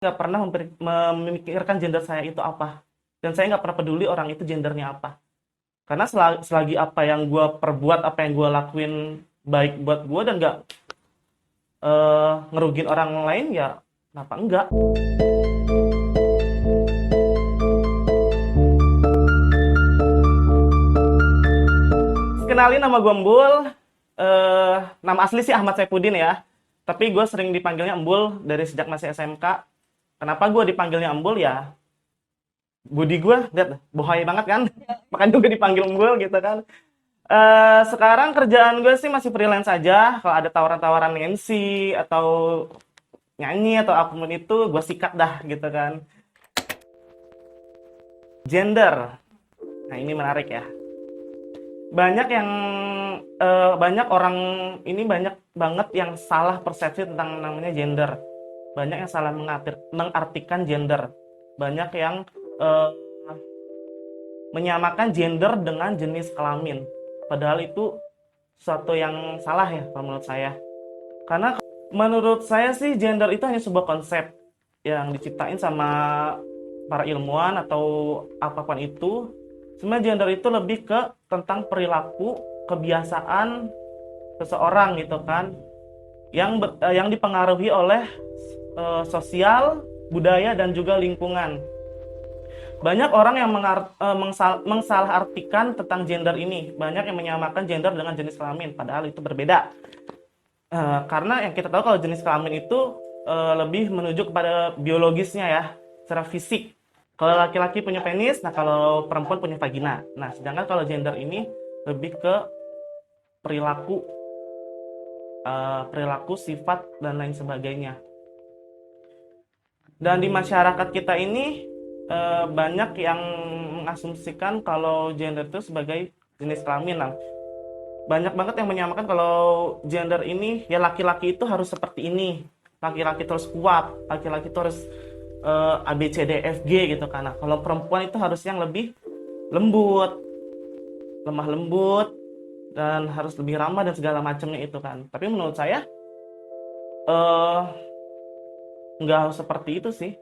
Nggak pernah memikirkan gender saya itu apa. Dan saya nggak pernah peduli orang itu gendernya apa. Karena selagi apa yang gue perbuat, apa yang gue lakuin baik buat gue dan nggak ngerugin orang lain, ya kenapa enggak? Kenalin, nama gue Embul. Nama asli sih Ahmad Saipudin ya. Tapi gue sering dipanggilnya Embul dari sejak masih SMK. Kenapa gue dipanggilnya Embul ya? Budi gue, lihat, bohai banget kan? Makanya gue dipanggil Embul gitu kan. Sekarang kerjaan gue sih masih freelance aja. Kalau ada tawaran-tawaran MC atau nyanyi atau apapun itu, gue sikat dah gitu kan. Gender. Nah, ini menarik ya. Banyak yang banyak orang ini banyak banget yang salah persepsi tentang namanya gender. Banyak yang salah mengartikan gender. Banyak yang eh, menyamakan gender dengan jenis kelamin. Padahal itu sesuatu yang salah ya kalau menurut saya. Karena menurut saya sih gender itu hanya sebuah konsep yang diciptain sama para ilmuwan atau apapun itu. Sebenarnya gender itu lebih ke tentang perilaku, kebiasaan seseorang gitu kan, yang dipengaruhi oleh sosial, budaya dan juga lingkungan. Banyak orang yang mengsalahartikan tentang gender ini. Banyak yang menyamakan gender dengan jenis kelamin, padahal itu berbeda. Karena yang kita tahu kalau jenis kelamin itu lebih menuju kepada biologisnya ya, secara fisik. Kalau laki-laki punya penis, nah kalau perempuan punya vagina. Nah, sedangkan kalau gender ini lebih ke perilaku, perilaku, sifat dan lain sebagainya. Dan di masyarakat kita ini banyak yang mengasumsikan kalau gender itu sebagai jenis kelamin. Nah, banyak banget yang menyamakan kalau gender ini ya laki-laki itu harus seperti ini, laki-laki terus kuat, laki-laki terus A B C D F G gitu kan. Nah, kalau perempuan itu harus yang lebih lembut, lemah lembut dan harus lebih ramah dan segala macamnya itu kan. Tapi menurut saya eh nggak harus seperti itu sih.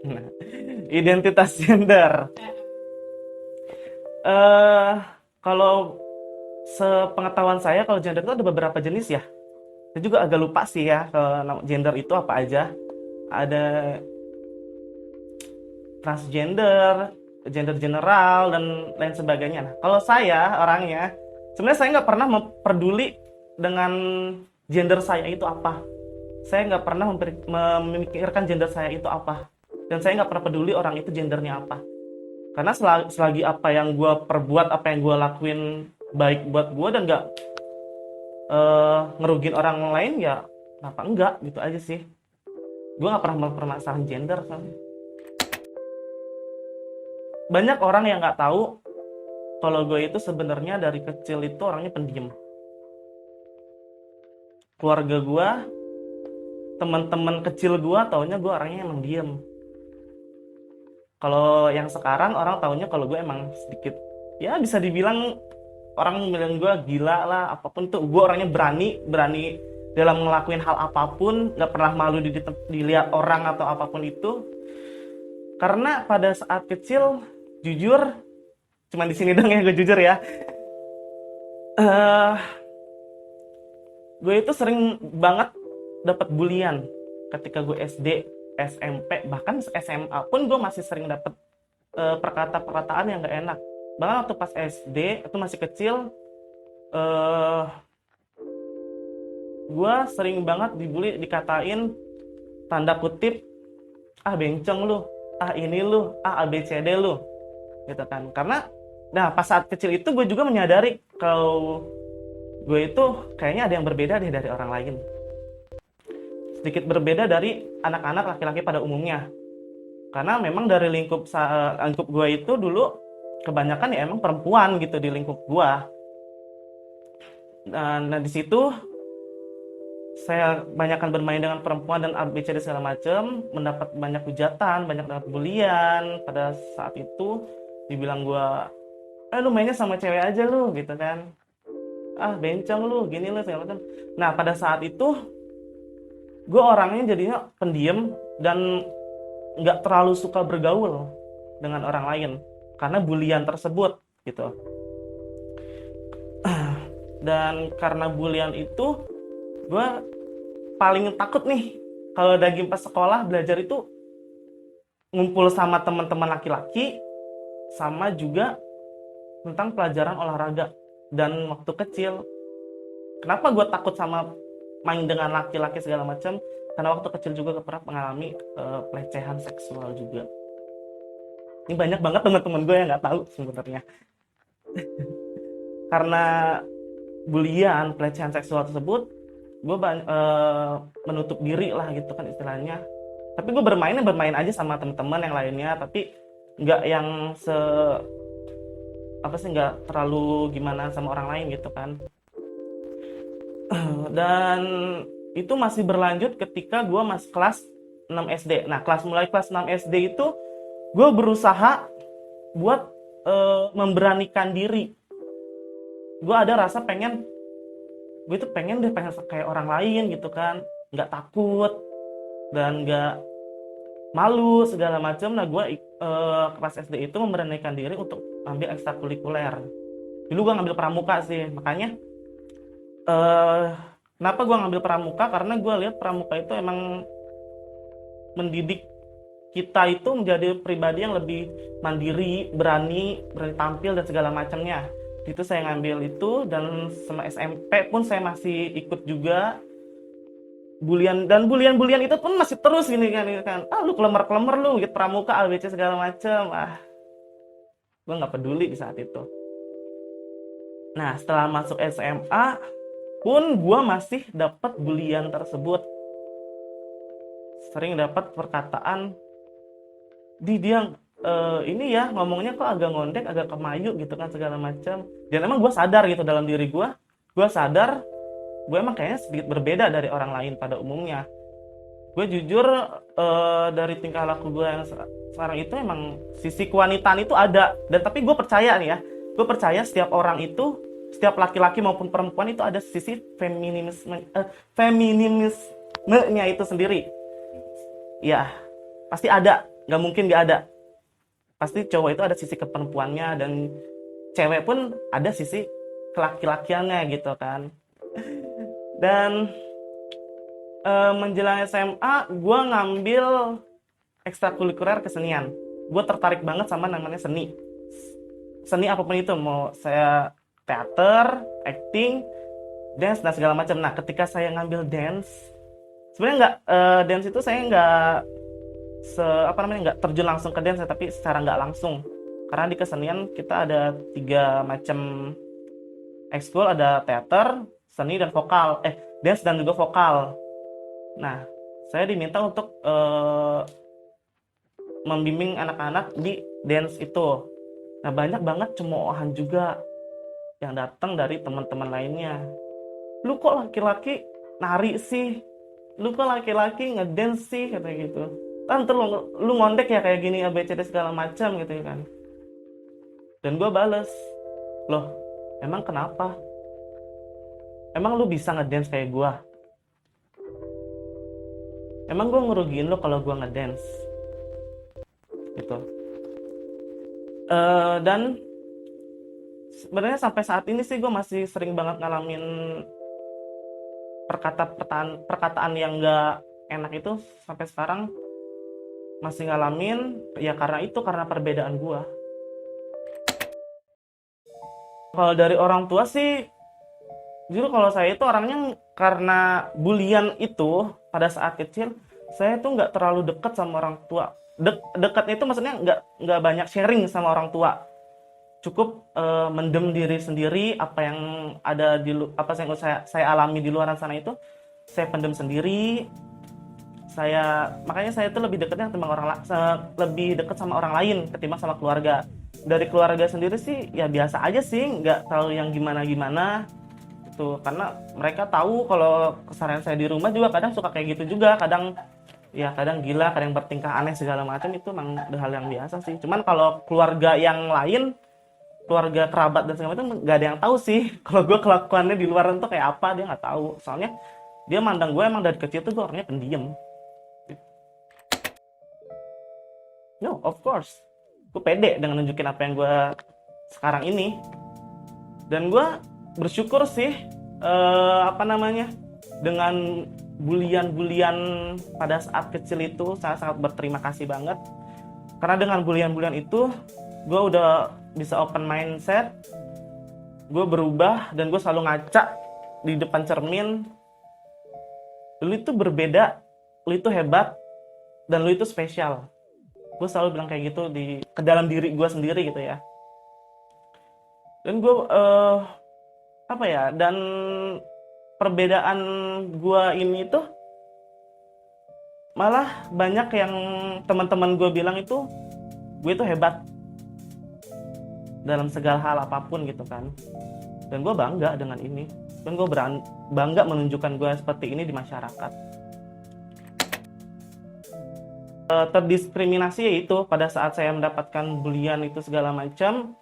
Nah, identitas gender. eh Kalau sepengetahuan saya kalau gender itu ada beberapa jenis ya. Saya juga agak lupa sih ya gender itu apa aja. Ada transgender, gender general dan lain sebagainya. Nah, kalau saya orangnya sebenarnya saya nggak pernah peduli dengan gender saya itu apa. Saya nggak pernah memikirkan gender saya itu apa. Dan saya nggak pernah peduli orang itu gendernya apa. Karena selagi apa yang gue perbuat, apa yang gue lakuin baik buat gue dan nggak ngerugin orang lain, ya kenapa enggak gitu aja sih. Gue nggak pernah mempermasalahin gender soalnya. Banyak orang yang nggak tahu kalau gue itu sebenarnya dari kecil itu orangnya pendiam. Keluarga gue, teman-teman kecil gue taunya gue orangnya emang diem. Kalau yang sekarang orang taunya kalau gue emang sedikit, ya bisa dibilang orang bilang gue gila lah, apapun tuh. Gue orangnya berani, berani dalam ngelakuin hal apapun, nggak pernah malu dilihat orang atau apapun itu. Karena pada saat kecil, jujur, cuma di sini dong ya gue jujur ya. eh gue itu sering banget dapat bulian ketika gue SD, SMP, bahkan SMA pun gue masih sering dapat perkataan-perkataan yang gak enak. Bahkan waktu pas SD itu masih kecil, eh gue sering banget dibully, dikatain tanda kutip, ah bencong lu, ah ini lu, ah ABCD lu, gitu kan. Karena nah pas saat kecil itu gue juga menyadari kalau gue itu kayaknya ada yang berbeda deh dari orang lain. Sedikit berbeda dari anak-anak laki-laki pada umumnya. Karena memang dari lingkup gue itu dulu kebanyakan ya emang perempuan gitu di lingkup gue. Nah, di situ saya banyakkan bermain dengan perempuan dan ABCD segala macam, mendapat banyak hujatan, banyak dapat bulian. Pada saat itu dibilang gue, lu mainnya sama cewek aja lu gitu kan. Ah bencong lu, gini lu segala macam. Nah pada saat itu gue orangnya jadinya pendiam dan nggak terlalu suka bergaul dengan orang lain karena bulian tersebut gitu. Dan karena bulian itu, gue paling takut nih kalau lagi pas sekolah belajar itu ngumpul sama teman-teman laki-laki, sama juga tentang pelajaran olahraga. Dan waktu kecil, kenapa gue takut sama main dengan laki-laki segala macam? Karena waktu kecil juga pernah mengalami pelecehan seksual juga. Ini banyak banget teman-teman gue yang nggak tahu sebenarnya. Karena bulian, pelecehan seksual tersebut, gue menutup diri lah gitu kan istilahnya. Tapi gue bermain aja sama teman-teman yang lainnya, tapi nggak yang nggak terlalu gimana sama orang lain gitu kan. Dan itu masih berlanjut ketika gue masih kelas 6 SD. Nah, mulai kelas 6 SD itu gue berusaha buat memberanikan diri. Gue ada rasa gue itu pengen kayak orang lain gitu kan, nggak takut dan nggak malu segala macam. Nah, gue kelas SD itu memberanikan diri untuk ambil ekstrakurikuler. Dulu gue ngambil pramuka sih, makanya kenapa gue ngambil pramuka, karena gue lihat pramuka itu emang mendidik kita itu menjadi pribadi yang lebih mandiri, berani tampil dan segala macamnya. Itu saya ngambil itu, dan sama SMP pun saya masih ikut juga bulian, dan bulian itu pun masih terus gini kan. Lu kelemar lu gitu pramuka ABC segala macam. Gue nggak peduli di saat itu. Nah, setelah masuk SMA pun gue masih dapat bulian tersebut. Sering dapat perkataan, dia ini ya ngomongnya kok agak ngondek, agak kemayu gitu kan segala macam. Dan emang gue sadar gitu dalam diri gue sadar gue emang kayaknya sedikit berbeda dari orang lain pada umumnya. Gue jujur dari tingkah laku gue yang sekarang itu emang sisi kewanitaan itu ada. Dan tapi gue percaya nih ya, gue percaya setiap orang itu, setiap laki-laki maupun perempuan itu ada sisi feminismenya itu sendiri. Ya, pasti ada, nggak mungkin nggak ada. Pasti cowok itu ada sisi keperempuannya, dan cewek pun ada sisi kelaki-lakiannya gitu kan. Dan menjelang SMA gue ngambil ekstrakurikuler kesenian. Gue tertarik banget sama namanya seni apapun itu, mau saya teater, acting, dance dan segala macam. Nah, ketika saya ngambil dance, sebenarnya dance itu saya nggak terjun langsung ke dance, tapi secara nggak langsung, karena di kesenian kita ada 3 macam ekskul, ada teater, seni dan vokal, dance dan juga vokal. Nah, saya diminta untuk membimbing anak-anak di dance itu. Nah, banyak banget cemoohan juga yang datang dari teman-teman lainnya. Lu kok laki-laki nari sih? Lu kok laki-laki ngedance sih? Katanya gitu. Tante lu ngondek ya kayak gini ABCD segala macam gitu kan. Dan gue bales, loh emang kenapa? Emang lu bisa ngedance kayak gue? Emang gue ngerugiin lo kalau gue ngedance? Gitu. Dan sebenarnya sampai saat ini sih gue masih sering banget ngalamin perkataan yang gak enak itu sampai sekarang. Masih ngalamin, ya karena perbedaan gua. Kalau dari orang tua sih, jujur kalau saya itu orangnya karena bulian itu pada saat kecil, saya tuh nggak terlalu dekat sama orang tua. Dekatnya itu maksudnya nggak banyak sharing sama orang tua. Cukup mendem diri sendiri, apa yang ada yang saya alami di luar sana itu saya pendem sendiri. Makanya saya tuh lebih lebih dekat sama orang lain ketimbang sama keluarga. Dari keluarga sendiri sih ya biasa aja sih, nggak terlalu yang gimana gitu, karena mereka tahu kalau keseharian saya di rumah juga kadang suka kayak gitu juga, kadang gila, kadang bertingkah aneh segala macam. Itu memang hal yang biasa sih. Cuman kalau keluarga yang lain, keluarga kerabat dan segala macam, nggak ada yang tahu sih kalau gue kelakuannya di luar itu kayak apa, dia nggak tahu. Soalnya Dia mandang gue emang dari kecil tuh gue orangnya pendiam. No, of course. Gue pede dengan nunjukin apa yang gue sekarang ini. Dan gue bersyukur sih, dengan bulian-bulian pada saat kecil itu, saya sangat berterima kasih banget. Karena dengan bulian-bulian itu, gue udah bisa open mindset, gue berubah, dan gue selalu ngaca di depan cermin. Lu itu berbeda, lu itu hebat, dan lu itu spesial. Gue selalu bilang kayak gitu ke dalam diri gue sendiri gitu ya. Dan gue dan perbedaan gue ini tuh malah banyak yang teman-teman gue bilang itu gue itu hebat dalam segala hal apapun gitu kan. Dan gue bangga dengan ini, dan gue bangga menunjukkan gue seperti ini di masyarakat. Terdiskriminasi yaitu pada saat saya mendapatkan bulian itu segala macam,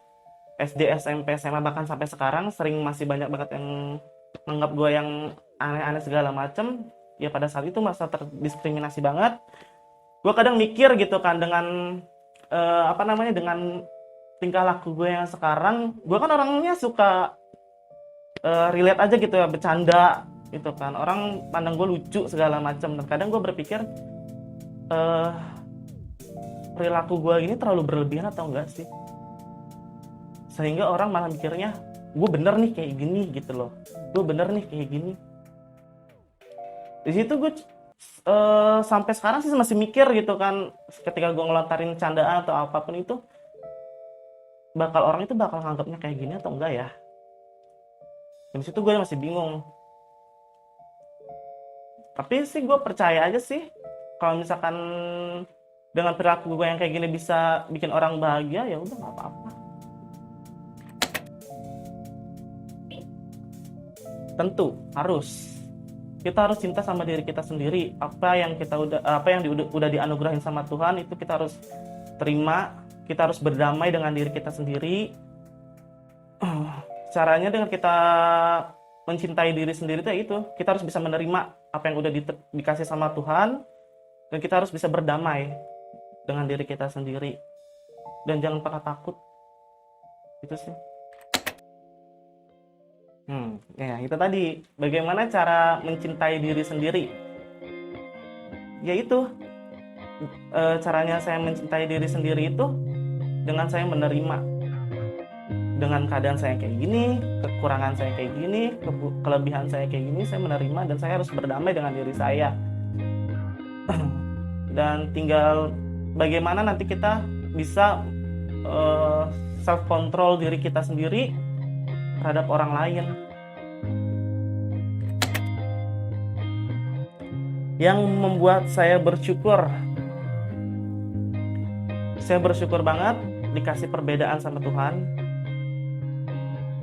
SD, SMP, SMA, bahkan sampai sekarang masih banyak banget yang menganggap gue yang aneh-aneh segala macam. Ya pada saat itu masa terdiskriminasi banget. Gue kadang mikir gitu kan dengan dengan tingkah laku gue yang sekarang. Gue kan orangnya suka relate aja gitu ya, bercanda gitu kan. Orang pandang gue lucu segala macam. Dan kadang gue berpikir perilaku gue ini terlalu berlebihan atau enggak sih, sehingga orang malah mikirnya gue bener nih kayak gini gitu loh, gue bener nih kayak gini. Di situ gue sampai sekarang sih masih mikir gitu kan, ketika gue ngelontarin candaan atau apapun itu, orang itu bakal nganggapnya kayak gini atau enggak ya. Dan di situ gue masih bingung. Tapi sih gue percaya aja sih, kalau misalkan dengan perilaku gue yang kayak gini bisa bikin orang bahagia, ya udah nggak apa-apa. Tentu kita harus cinta sama diri kita sendiri. Apa yang udah dianugerahin sama Tuhan itu kita harus terima. Kita harus berdamai dengan diri kita sendiri. Caranya dengan kita mencintai diri sendiri itu kita harus bisa menerima apa yang udah dikasih sama Tuhan, dan kita harus bisa berdamai dengan diri kita sendiri, dan jangan pernah takut. Itu sih. Ya itu tadi, bagaimana cara mencintai diri sendiri. Yaitu caranya saya mencintai diri sendiri itu dengan saya menerima dengan keadaan saya kayak gini, kekurangan saya kayak gini, kelebihan saya kayak gini. Saya menerima dan saya harus berdamai dengan diri saya. Dan tinggal bagaimana nanti kita bisa self control diri kita sendiri terhadap orang lain. Yang membuat saya bersyukur banget dikasih perbedaan sama Tuhan,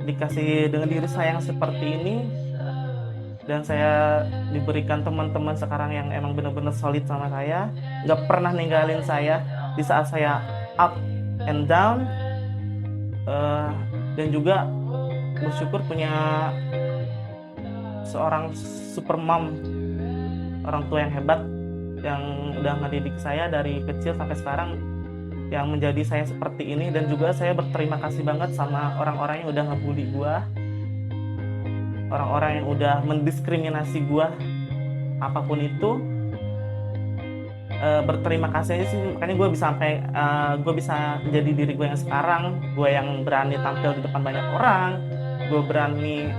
dikasih dengan diri saya yang seperti ini, dan saya diberikan teman-teman sekarang yang emang benar-benar solid sama saya, nggak pernah ninggalin saya di saat saya up and down, dan juga bersyukur punya seorang super mom, orang tua yang hebat yang udah ngedidik saya dari kecil sampai sekarang, yang menjadi saya seperti ini. Dan juga saya berterima kasih banget sama orang-orang yang udah ngebully gua, orang-orang yang udah mendiskriminasi gua apapun itu. Berterima kasih aja sih, makanya gue bisa menjadi diri gue yang sekarang. Gue yang berani tampil di depan banyak orang, gue berani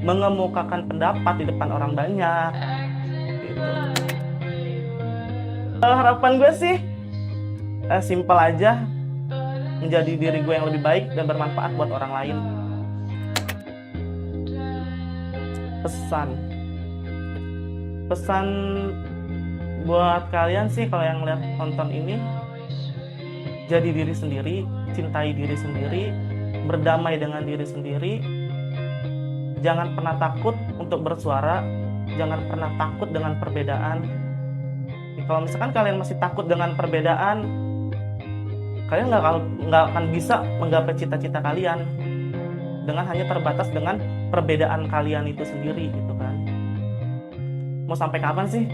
mengemukakan pendapat di depan orang banyak gitu. Harapan gue sih simpel aja, menjadi diri gue yang lebih baik dan bermanfaat buat orang lain. Pesan buat kalian sih, kalau yang lihat nonton ini, jadi diri sendiri, cintai diri sendiri, berdamai dengan diri sendiri. Jangan pernah takut untuk bersuara, jangan pernah takut dengan perbedaan. Kalau misalkan kalian masih takut dengan perbedaan, kalian nggak akan bisa menggapai cita-cita kalian dengan hanya terbatas dengan perbedaan kalian itu sendiri gitu kan. Mau sampai kapan sih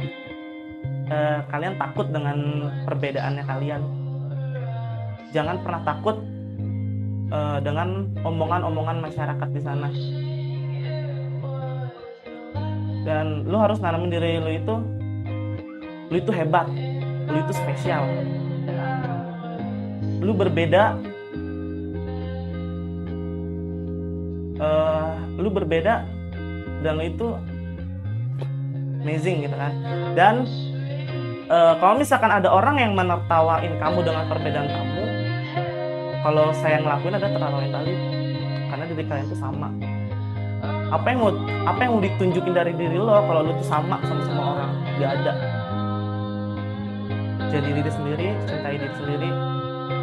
kalian takut dengan perbedaannya kalian? Jangan pernah takut dengan omongan-omongan masyarakat di sana. Dan lu harus nanamin diri lu itu hebat, lu itu spesial, lu berbeda, lu berbeda dan lu itu amazing gitu kan. Dan kalau misalkan ada orang yang menertawain kamu dengan perbedaan kamu, kalau saya ngelakuin ada tertawain balik, karena diri kalian itu sama. Apa yang mau ditunjukin dari diri lo kalau lo tuh sama semua orang? Gak ada. Jadi diri sendiri, cintai diri sendiri,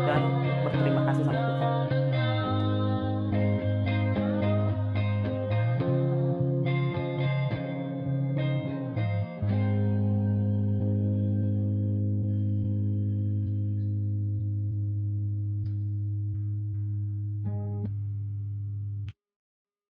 dan berterima kasih sama Tuhan.